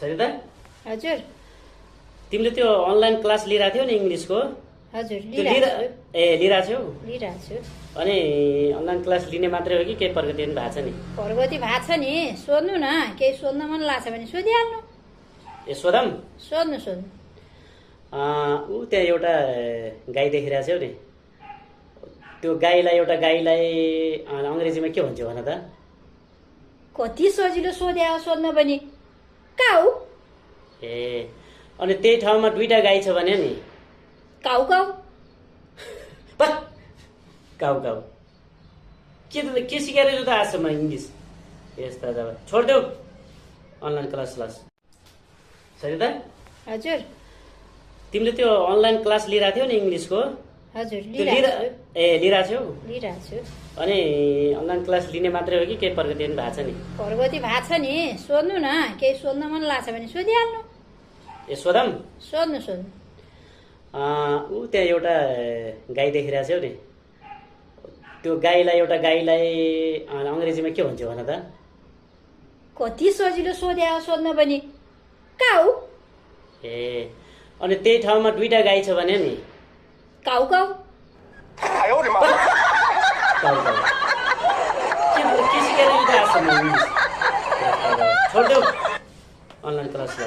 सरिता हजुर तिमीले त्यो अनलाइन क्लास लिइरहेको थियौ नि इङ्ग्लिसको हजुर त्यो लिइरहेको लिइरहेको छौ छु अनि अनलाइन क्लास लिने मात्रै हो कि केही प्रगति पनि भएको छ नि प्रगति भएको छ नि सोध्नु न केही सोध्न मन लाग्छ भने सोधिहाल्नु ए सोधम सोध्नु ऊ त्यहाँ एउटा गाई देखिरहेको छौ नि त्यो एउटा गाईलाई अङ्ग्रेजीमा के भन्छ भन त कति सजिलो सोध्न पनि काउ ए अनि त्यही ठाउँमा दुईटा गाई छ भने नि काउ काउ काउ काउ के सिकाएर त आएको छ म इङ्ग्लिस यस्ता जब छोडिदेऊ अनलाइन क्लास सरिता हजुर तिमीले त्यो अनलाइन क्लास लिइरहेको थियौ नि इङ्ग्लिसको हजुर त्यो लिइरहेको छौ अनि अनलाइन क्लास लिने मात्रै हो कि केही प्रगति पनि भएको छ नि प्रगति भएको छ नि सोध्नु न केही सोध्न मन लाग्छ भने सोधिहाल्नु ए सोधम सोध्नु ऊ त्यहाँ एउटा गाई देखिरहेको छौ नि त्यो एउटा गाईलाई अङ्ग्रेजीमा के भन्छ भन त कति सजिलो सोध्न पनि काउ ए अनि त्यही ठाउँमा दुईटा गाई छ भने नि काउ काउ के सिकाएर त आएको छ म छोडिदेऊ अनलाइन क्लास